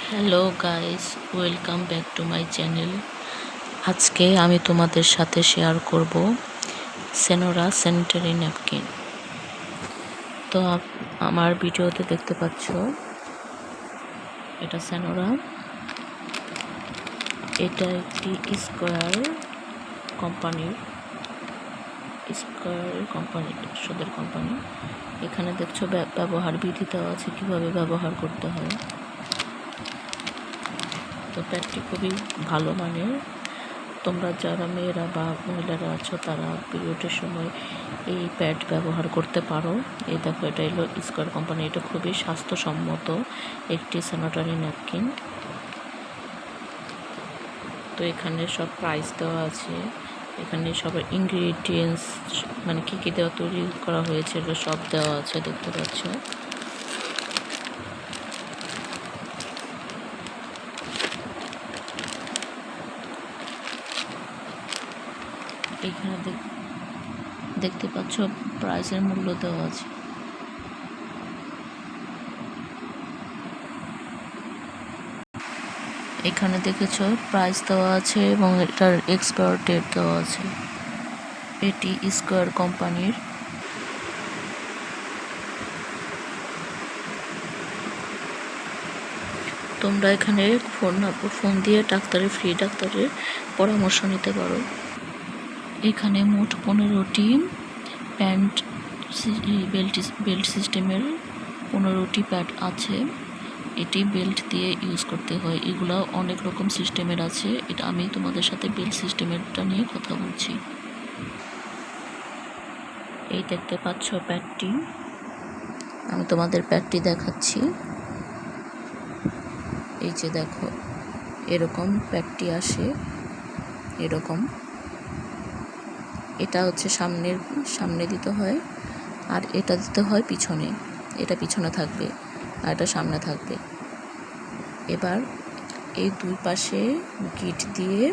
Hello guys, welcome back to my channel. আজকে আমি তোমাদের সাথে শেয়ার করব সেনোরা স্যানিটারি ন্যাপকিন। তো আমার ভিডিওতে দেখতে পাচ্ছ এটা সেনোরা। এটা একটি স্কোয়ার কোম্পানির সুদের কোম্পানি। এখানে দেখছো ব্যবহার বিধি দেওয়া আছে, কীভাবে ব্যবহার করতে হয়। তো প্যাডটি খুবই ভালো মানের। তোমরা যারা মেয়েরা বা মহিলারা আছো তারা পিরিয়ডের সময় এই প্যাড ব্যবহার করতে পারো। এই দেখো, এটা হলো স্কোয়ার কোম্পানি। এটা খুবই স্বাস্থ্যসম্মত একটি স্যানিটারি ন্যাপকিন। তো এখানে সব প্রাইস দেওয়া আছে, এখানে সব ইনগ্রিডিয়েন্টস মানে কী কী দেওয়া তৈরি করা হয়েছে এগুলো সব দেওয়া আছে, দেখতে পাচ্ছ। এখানে দেখতে পাচ্ছ প্রাইসের মূল্য দেওয়া আছে। এখানে দেখেছো প্রাইস দেওয়া আছে এবং এটার এক্সপায়ার ডেট দেওয়া আছে। এটি স্কোয়ার কোম্পানির। তোমরা এখানে ফোন দিয়ে ফ্রি ডাক্তারের পরামর্শ নিতে পারো। এখানে মোট 15টি প্যান্ট বেল্ট সিস্টেমের 15টি প্যাড আছে। এটি বেল্ট দিয়ে ইউজ করতে হয়। এগুলো অনেক রকম সিস্টেমের আছে, এটা আমি তোমাদের সাথে বেল্ট সিস্টেমেরটা নিয়ে কথা বলছি। এই দেখতে পাচ্ছ প্যাডটি, আমি তোমাদের প্যাডটি দেখাচ্ছি। এই যে দেখো, এরকম প্যাডটি আসে, এরকম। এটা হচ্ছে সামনে দিতে হয়, আর এটা দিতে হয় পিছনে। এটা পিছনে থাকবে আর এটা সামনে থাকবে। এবার এই দুই পাশে গিট দিয়ে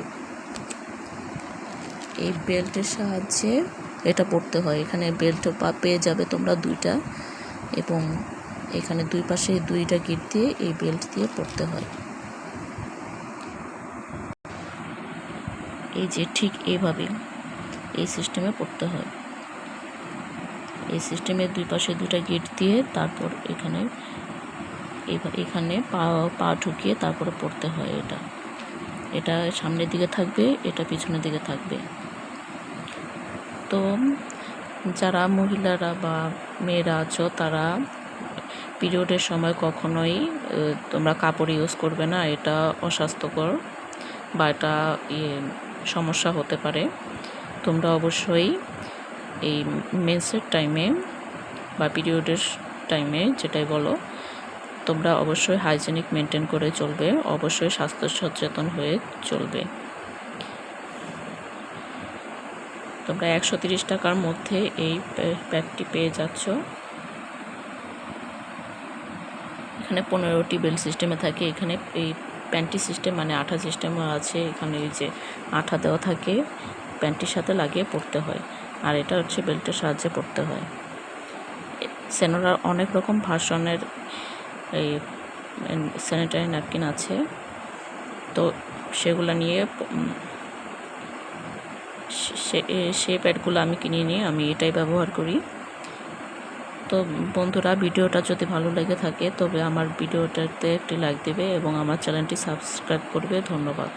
এই বেল্টের সাহায্যে এটা পড়তে হয়। এখানে বেল্ট পেয়ে যাবে তোমরা দুইটা, এবং এখানে দুই পাশে দুইটা গিট দিয়ে এই বেল্ট দিয়ে পড়তে হয়। এই যে ঠিক এইভাবে এই সিস্টেমে পড়তে হয়। এই সিস্টেমের দুই পাশে দুটা গিট দিয়ে তারপর এখানে পা ঢুকিয়ে তারপরে পড়তে হয়। এটা সামনের দিকে থাকবে, এটা পিছনের দিকে থাকবে। তো যারা মহিলারা বা মেয়েরা আছো তারা পিরিয়ডের সময় কখনোই তোমরা কাপড় ইউজ করবে না, এটা অস্বাস্থ্যকর বা এটা সমস্যা হতে পারে। তোমরা অবশ্যই এই মেন্সের টাইমে বা পিরিয়ডের টাইমে যেটাই বলো, তোমরা অবশ্যই হাইজেনিক মেনটেন করে চলবে, অবশ্যই স্বাস্থ্য সচেতন হয়ে চলবে। তোমরা 130 টাকার মধ্যে এই প্যাকটি পেয়ে যাচ্ছ। এখানে 15টি বেল্ট সিস্টেমে থাকে। এখানে এই প্যান্টি সিস্টেম মানে আঠা সিস্টেমও আছে। এখানে এই যে আঠা দেওয়া থাকে, প্যান্টির সাথে লাগিয়ে পড়তে হয়, আর এটা হচ্ছে বেল্টের সাহায্যে পড়তে হয়। সেনোরার অনেক রকম ভার্সনের এই স্যানিটারি ন্যাপকিন আছে, তো সেগুলো নিয়ে সেই প্যাডগুলো আমি কিনে নিয়ে আমি এটাই ব্যবহার করি। তো বন্ধুরা, ভিডিওটা যদি ভালো লেগে থাকে তবে আমার ভিডিওটাতে একটি লাইক দেবে এবং আমার চ্যানেলটি সাবস্ক্রাইব করবে। ধন্যবাদ।